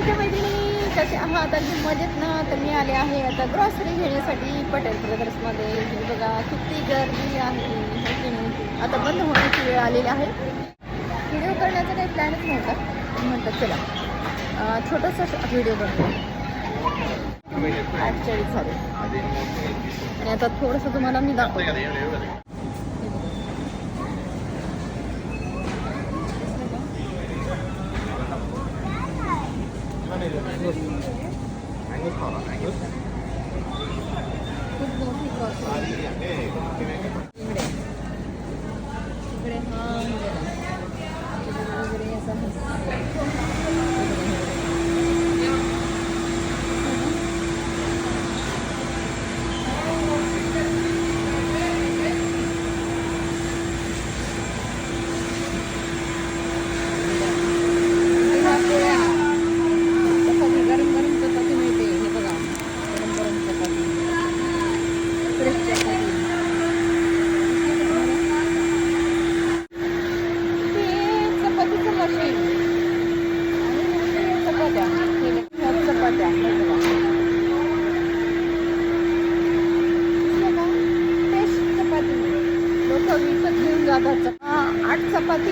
नमस्ते मैत्रिणी, कसे आहात? अगदी मजेत ना? तर मी आले आहे आता ग्रॉसरी घेण्यासाठी पटेल ब्रदर्समध्ये. हे बघा किती गर्दी आहे, है की नाही? आता बंद होण्याची वेळ आलेली आहे. व्हिडिओ करण्याचा काही प्लॅनच नव्हता, म्हणतात चला छोटासा व्हिडिओ बनवू. 48 झाले आणि आता थोडंसं तुम्हाला मी दाखवतो. खूप मोठी ग्रॉसरी इकडे हा वगैरे असं विकत घेऊन जातात. 8 चपाती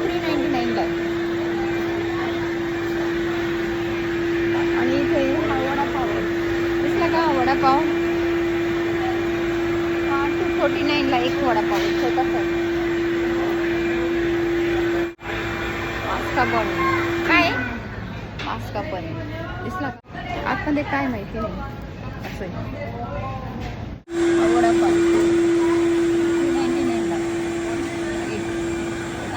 399 ला. आणि इथे हा वडापाव दिसला का? वडापाव 249 ला एक वडापाव छोटासा. मास्का बन काय? मास्का बन दिसला आतमध्ये काय माहिती नाही. असं वडापाव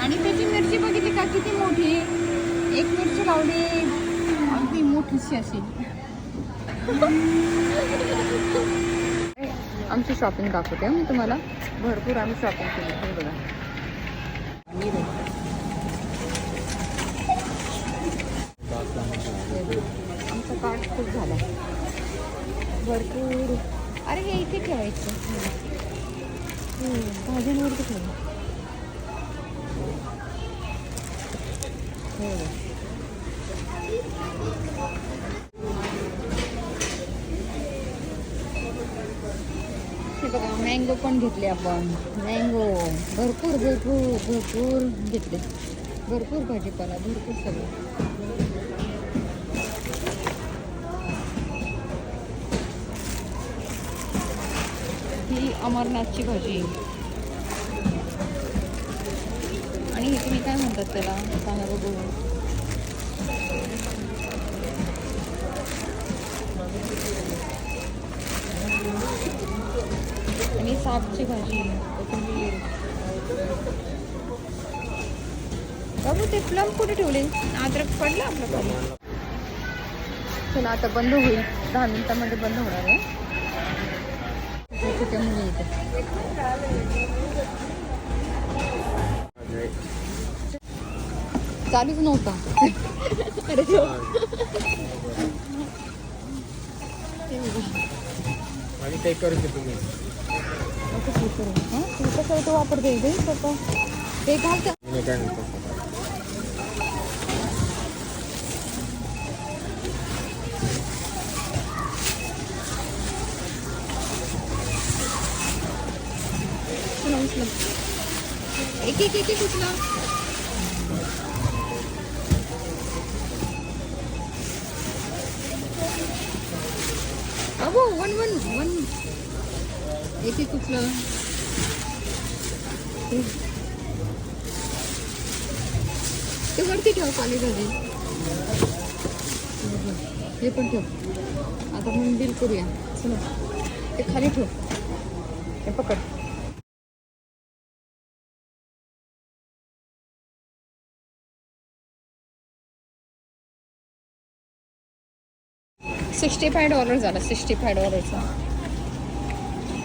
आणि त्याची मिरची बघितली का किती मोठी? एक मिरची लावली अगदी मोठीशी अशी. आमची शॉपिंग दाखवते मी तुम्हाला. भरपूर आम्ही शॉपिंग केली. हे बघा आमचा कार्ट खूप झाला भरपूर. अरे हे इथे ठेवायचं. भाज्यांवरती ठेवा. हे बघा मँगो पण घेतले आपण. मँगो भरपूर भरपूर भरपूर घेतले. भरपूर भाजीपाला भरपूर सगळं. ही अमरनाथची भाजी. आणि हे तुम्ही काय म्हणतात त्याला सांगा बघू. आणि सापची भाजी, कोथिंबीर. बाबू ते प्लम कुठे ठेवले? अद्रक पडलं आपलं खाली. चला आता बंद होईल. 10 मिनिटांमध्ये बंद होणार आहे. छोट्या मुली इथे चालूच नव्हता. अरे आणि काही करू शकतो तुम्ही. कसं तो वापरते ते घालतं. काय म्हणतो एक एक एक एक उचला. अबो वन वन वन एक एक उचला. ते वरती ठेव पालेभाजी. हे पण ठेव. आता आपण डील करूया. चला ते खाली ठेव. हे पकड. $65 झाला. $65चा.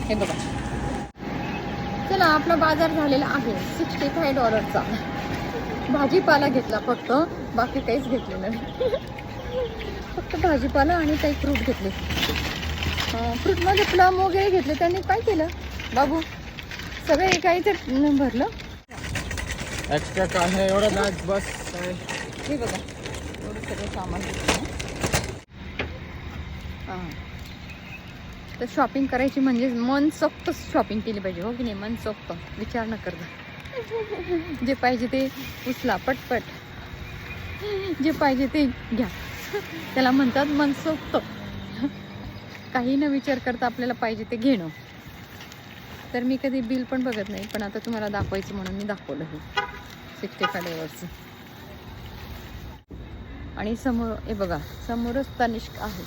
हे बघा. चला आपला बाजार झालेला आहे $65चा. भाजीपाला घेतला फक्त, बाकी काहीच घेतलेलं नाही. फक्त भाजीपाला आणि काही फ्रूट घेतले. फ्रूटमध्ये प्लम वगैरे घेतले. त्यांनी काय केलं बाबू? सगळं एका इथे भरलं. एक्स्ट्रा काय आहे एवढं नाही बस. हे बघा एवढं सगळं सामान घेतलं. हां, तर शॉपिंग करायची म्हणजे मनसोक्त शॉपिंग केली पाहिजे, हो की नाही? मनसोक्त, विचार न करता. जे पाहिजे ते उचला पटपट, जे पाहिजे ते घ्या. त्याला म्हणतात मनसोक्त. काही न विचार करता आपल्याला पाहिजे ते घेणं. तर मी कधी बिल पण बघत नाही, पण आता तुम्हाला दाखवायचं म्हणून मी दाखवलं हे 65 आणि समोर हे बघा, समोरच तनिष्क आहे.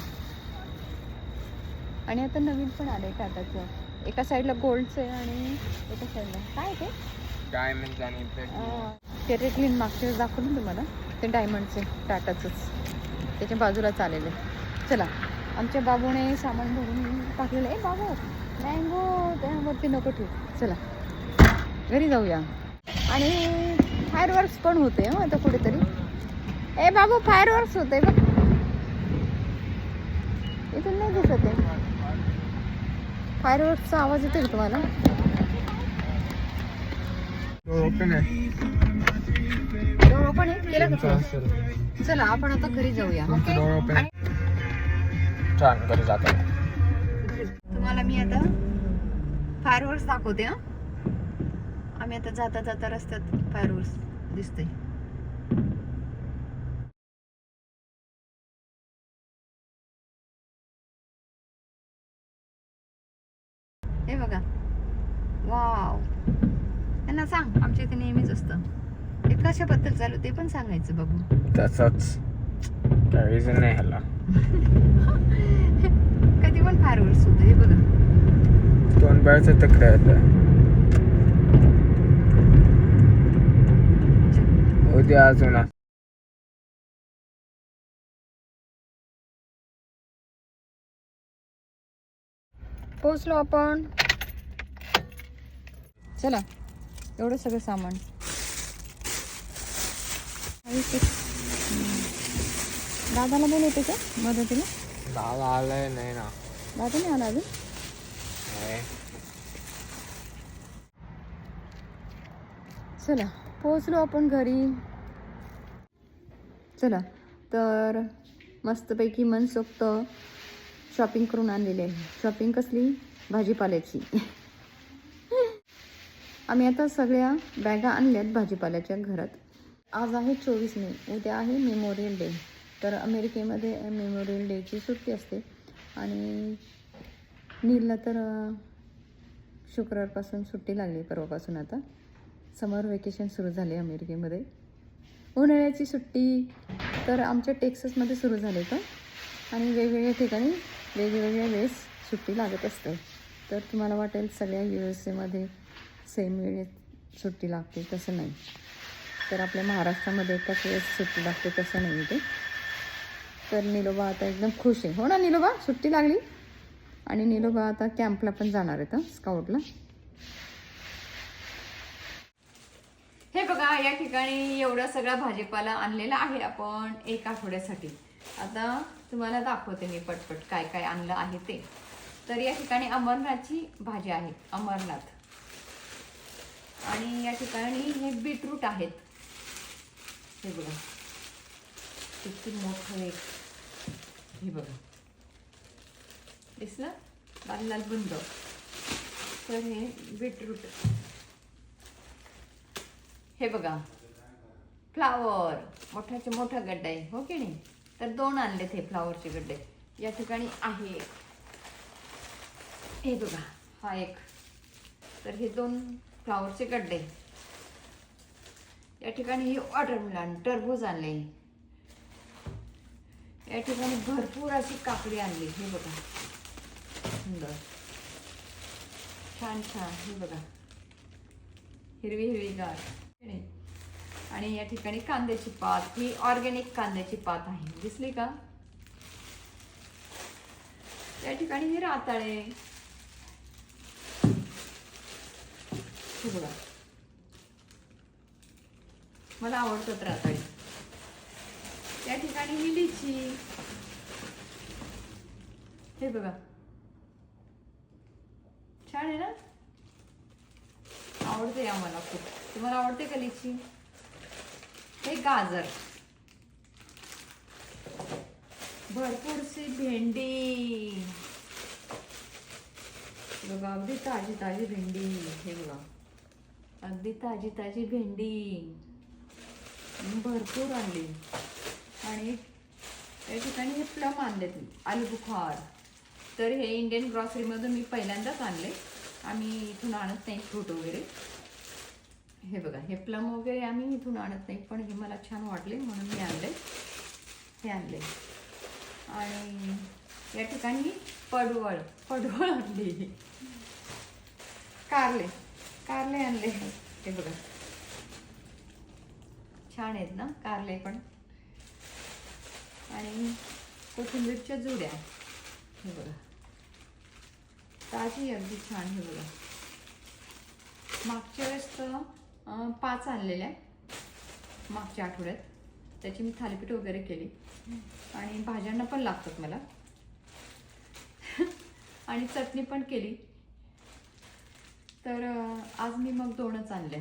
आणि आता नवीन पण आलंय टाटाचं. एका साईडला गोल्डचं आहे आणि एका साईडला काय ते डायमंड आणि ते रेटलीन मागच्या वेळेस दाखवलं ना तुम्हाला, ते डायमंडचे टाटाचंच त्याच्या बाजूला चाललेलं आहे. चला, आमच्या बाबूने सामान भरून टाकलेलं आहे. बाबू मँगो त्यावरती नको ठेवू, चला घरी जाऊया. आणि फायरवर्क्स पण होते हो आता कुठेतरी. ए बाबू, फायरवर्क्स होते बघ, इथून नाही दिसत आहे. फायरवर्क्सचा आवाज येतोय तुम्हाला? ओपन आहे. डोर ओपन आहे, केलं का? चला आपण आता घरी जाऊया. Okay, door open. छान, घरी जातो. तुम्हाला मी आता फायरवर्क्स दाखवते. हा, आम्ही आता जाता जाता रस्त्यात फायरवर्क्स दिसते. हे बघा, वाव. त्यांना सांग आमच्या इथे नेहमीच असतं. हे कशाबद्दल चालू ते पण सांगायचं बाबू. तसंच काय रिझन नाही ह्याला. कधी पण फायरवर्क्स होतं. हे बघा, 2 बाळचं तर खेळत उद्या अजून. पोहोचलो आपण. चला, एवढं सगळं सामान. दादाला बोलवते का मदतीला? दादा आलाय नाही ना. दादा नाही आला अजून. चला, पोहोचलो आपण घरी. चला, तर मस्तपैकी मनसोक्त शॉपिंग करून आणलेली आहे. शॉपिंग कसली? भाजीपाल्याची. आम्ही आता सगळ्या बॅगा आणल्यात भाजीपाल्याच्या घरात. आज आहे 24 मे, उद्या आहे मेमोरियल डे. तर अमेरिकेमध्ये मेमोरियल डेची सुट्टी असते. आणि नीलला तर शुक्रवारपासून सुट्टी लागली, परवापासून. आता समर वेकेशन सुरू झाले अमेरिकेमध्ये. उन्हाळ्याची सुट्टी तर आमच्या टेक्सासमध्ये सुरू झाले तर, आणि वेगवेगळ्या ठिकाणी वेगवेगळ्या वेळेस सुट्टी लागत असते. तर तुम्हाला वाटेल सगळ्या USA सेम वेळेत सुट्टी लागते, तसं नाही. तर आपल्या महाराष्ट्रामध्ये एकाच वेळेस सुट्टी लागते, तसं नाही ते. तर निलोबा आता एकदम खुश आहे, हो ना निलोबा? सुट्टी लागली. आणि निलोबा आता कॅम्पला पण जाणार आहेत, स्काउटला. हे बघा, या ठिकाणी एवढा सगळा भाजीपाला आणलेला आहे आपण 1 आठवड्यासाठी. आता तुम्हाला दाखवते मी पटपट काय काय आणलं आहे ते. तर या ठिकाणी अमरनाथची भाजी आहे, अमरनाथ. आणि या ठिकाणी हे बीटरूट आहेत. हे बघा किती मोठं एक. हे बघा, दिसलं? लाल लाल बुंद. तर हे बीटरूट. हे बघा, फ्लावर. मोठ्याचे मोठा गड्डा आहे, हो की नाही? तर 2 आणलेत हे फ्लावरचे गड्डे. या ठिकाणी आहे, हे बघा, हा एक. तर हे 2 फ्लावरचे गड्डे. या ठिकाणी हे वॉटरमेलन, टरबूज आणले. या ठिकाणी भरपूर अशी काकडी आणली. हे बघा, सुंदर, छान छान. हे बघा, हिरवी हिरवीगार. आणि या ठिकाणी कांद्याची पात. ही ऑर्गॅनिक कांद्याची पात आहे, दिसली का? या ठिकाणी हे राताळे. हे बघा, मला आवडतात राताळे. या ठिकाणी ही लिची. हे बघा, छान आहे ना? आवडते आम्हाला खूप. तुम्हाला आवडते का लिची? हे गाजर. भरपूरशी भेंडी बघा, अगदी ताजी ताजी भेंडी. हे बघा, अगदी ताजी ताजी भेंडी भरपूर आणली. आणि या ठिकाणी हे प्लम आणलेत, आलू बुखार. तर हे इंडियन ग्रॉसरीमधून मी पहिल्यांदाच आणले, आम्ही इथून आणत नाही फ्रूट वगैरे. हे बघा, हे प्लम वगैरे आम्ही इथून आणत नाही, पण हे मला छान वाटले म्हणून मी आणले, हे आणले. आणि या ठिकाणी पडवळ आणली. कारले आणले. हे बघा, छान आहेत ना कारले पण. आणि कोथिंबीरच्या जुड्या. हे बघा, ताजी अगदी छान. हे बघा, मागच्या वेळेस तर 5 आणलेल्या मागच्या आठवड्यात. त्याची मी थालीपीठ वगैरे केली. आणि भाज्यांना पण लागतात मला. आणि चटणी पण केली. तर आज मी मग 2च आणल्या.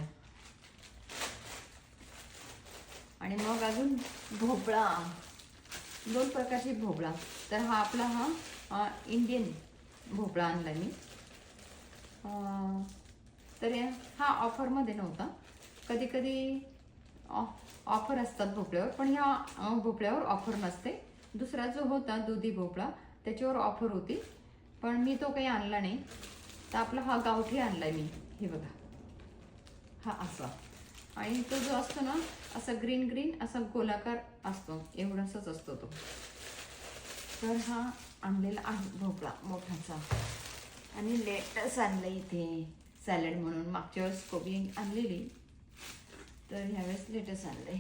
आणि मग अजून भोपळा, 2 प्रकारचे भोपळा. तर हा आपला हा इंडियन भोपळा आणला मी. तर हा ऑफरमध्ये नव्हता. कधी कधी ऑफर असतात भोपळ्यावर, पण ह्या भोपळ्यावर ऑफर नसते. दुसरा जो होता दुधी भोपळा त्याच्यावर ऑफर होती, पण मी तो काही आणला नाही. तर आपला हा गावठी आणलाय मी. हे बघा, हा असा. आणि तो जो असतो ना, असा ग्रीन ग्रीन असा गोलाकार असतो, एवढासाच असतो तो. तर हा आणलेला आहे भोपळा मोठाचा. आणि लेटस आणलं इथे सॅलड म्हणून. मागच्या वेळेस कोबी आणलेली, तर ह्यावेळेस लेटस आणले.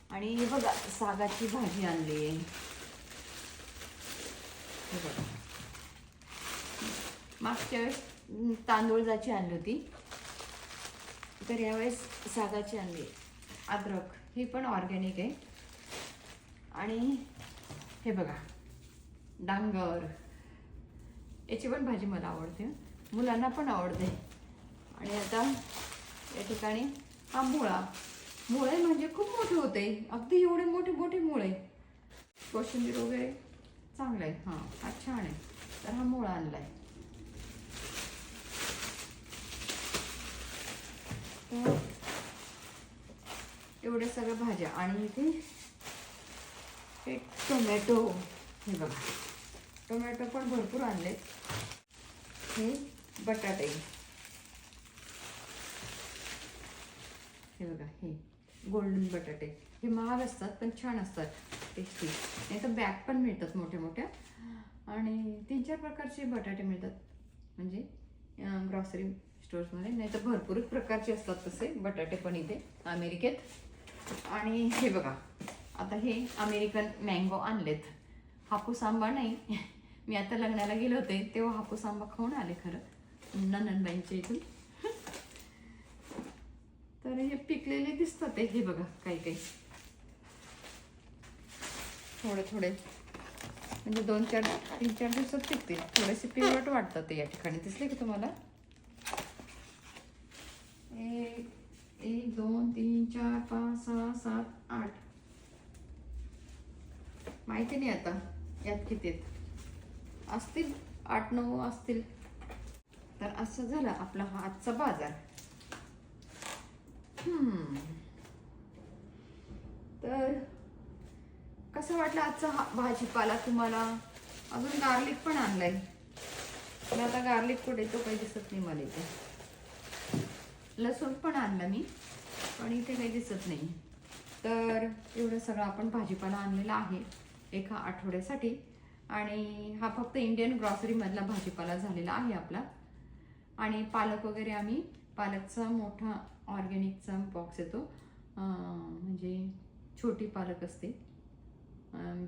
आणि हे बघा, सागाची भाजी आणली आहे. हे बघा, मागच्या वेळेस तांदूळाची आणली होती, तर यावेळेस सागाची आणली. अद्रक ही पण ऑर्गॅनिक आहे. आणि हे बघा, डांगर, याची पण भाजी मला आवडते, मुलांना पण आवडते. आणि आता या ठिकाणी हा मुळे म्हणजे खूप मोठे होते, अगदी एवढे मोठे मोठे मुळे. कोशिंबीर वगैरे चांगलं आहे. हां, हा छान आहे. तर हा मुळा आणलाय. तर एवढ्या सगळ्या भाज्या. आणि इथे हे टोमॅटो. हे बघा, टोमॅटो पण भरपूर आणले. हे बटाटे. हे बघा, हे गोल्डन बटाटे. हे महाग असतात पण छान असतात, टेस्टी. नाही तर बॅग पण मिळतात मोठ्या मोठ्या. आणि 3-4 प्रकारचे बटाटे मिळतात, म्हणजे ग्रॉसरी स्टोर्समध्ये. नाही तर भरपूर प्रकारचे असतात तसे बटाटे पण इथे अमेरिकेत. आणि हे बघा, आता हे अमेरिकन मँगो आणलेत. हापूस आंबा नाही, मी आता लग्नाला गेले होते तेव्हा हापूस आंबा खाऊन आले खरं, नंदनबाईंच्या इथून. तर हे पिकलेले दिसतात. हे बघा, काही काही थोडे थोडे, म्हणजे 3-4 दिवसात पिकतील. थोडेसे पिवळट वाटतात ते. या ठिकाणी दिसले की तुम्हाला? 1, 2, 3, 4, 5, 6, 7, 8. माहिती नाही आता यात किती असतील, 8-9 असतील. तर असं झालं आपला हा आजचा बाजार. तर कसं वाटलं आजचा हा भाजीपाला तुम्हाला? अजून गार्लिक पण आणलाय. पण आता गार्लिक कुठे, तो काही दिसत नाही मला इथे. लसूण पण आणला मी, पण इथे काही दिसत नाही. तर एवढं सगळं आपण भाजीपाला आणलेला आहे एका आठवड्यासाठी. आणि हा फक्त इंडियन ग्रॉसरीमधला भाजीपाला झालेला आहे आपला. आणि पालक वगैरे आम्ही, पालकचा मोठा ऑर्गॅनिकचा बॉक्स येतो, म्हणजे छोटी पालक असते,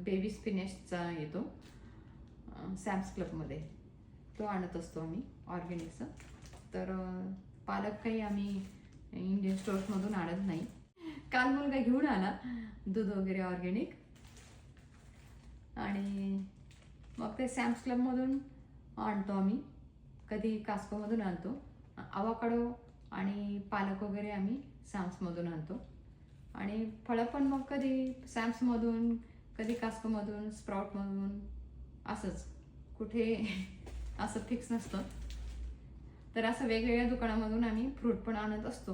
बेबी स्पिनॅचचा येतो सॅम्स क्लबमध्ये, तो आणत असतो आम्ही ऑर्गॅनिकचा. तर पालक काही आम्ही इंडियन स्टोर्समधून आणत नाही. काल मुलगा घेऊन आला दूध वगैरे ऑर्गॅनिक. आणि मग ते सॅम्स क्लबमधून आणतो आम्ही, कधी कास्कोमधून आणतो. आवाकाडो आणि पालक वगैरे आम्ही सॅम्समधून आणतो. आणि फळं पण मग कधी सॅम्समधून, कधी कास्कोमधून, स्प्राउटमधून, असंच कुठे असं फिक्स नसतं. तर असं वेगवेगळ्या दुकानामधून आम्ही फ्रूट पण आणत असतो.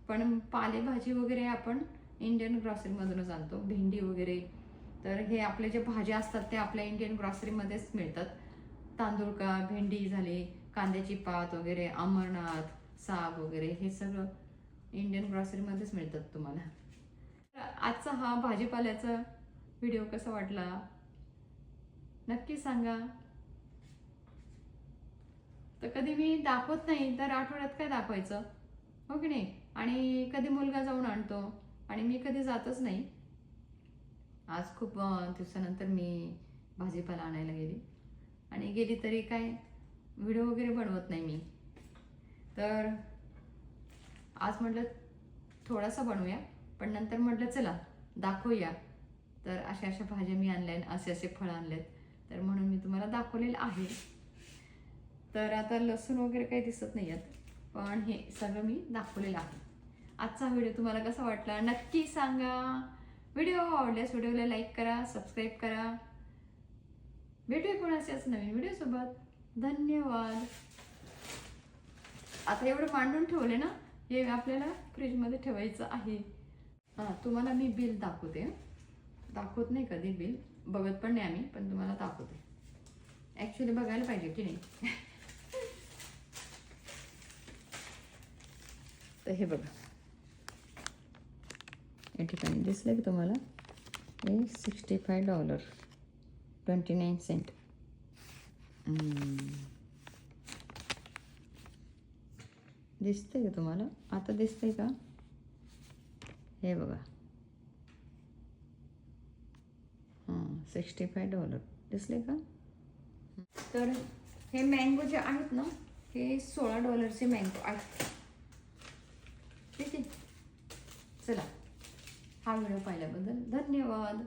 पण पालेभाजी वगैरे आपण इंडियन ग्रॉसरीमधूनच आणतो. भेंडी वगैरे, तर हे आपले जे भाज्या असतात ते आपल्या इंडियन ग्रॉसरीमध्येच मिळतात. तांदूळ का भेंडी झाली, कांद्याची पात वगैरे, अमरनाथ, साग वगैरे हे सगळं इंडियन ग्रॉसरीमध्येच मिळतात तुम्हाला. आजचा हा भाजीपाल्याचा व्हिडिओ कसा वाटला नक्की सांगा. तर कधी मी दाखवत नाही तर आठवड्यात काय दाखवायचं, हो की नाही. आणि कधी मुलगा जाऊन आणतो आणि मी कधी जातच नाही. आज खूप दिवसानंतर मी भाजीपाला आणायला गेली आणि गेली तरी काय व्हिडिओ वगैरे बनवत नाही मी. तर आज म्हटलं थोडासा बनवूया, पण नंतर म्हटलं चला दाखवूया. तर अशा अशा भाज्या मी आणल्या, असे असे फळं आणलेत, तर म्हणून मी तुम्हाला दाखवलेलं आहे. तर आता लसूण वगैरे काही दिसत नाही आहेत, पण हे सगळं मी दाखवलेलं आहे. आजचा व्हिडिओ तुम्हाला कसा वाटला नक्की सांगा. व्हिडिओ आवडल्यास व्हिडिओला लाईक करा, सबस्क्राईब करा. भेटूया पुन्हा अशाच नवीन व्हिडिओसोबत. धन्यवाद. आता एवढं मांडून ठेवले ना, हे आपल्याला फ्रीजमध्ये ठेवायचं आहे. हां, तुम्हाला मी बिल दाखवते. दाखवत नाही कधी बिल, बघत पण नाही आम्ही, पण तुम्हाला दाखवते. ॲक्च्युली बघायला पाहिजे की नाही. तर हे बघा, या ठिकाणी दिसलं की तुम्हाला हे $65 29 दिसतंय का तुम्हाला? आता दिसतंय का? हे बघा, हां, $65 दिसले का? तर हे मँगो जे आहेत ना, हे $16 मँगो आहेत. ठीक आहे, चला, हा व्हिडिओ पाहिल्याबद्दल धन्यवाद.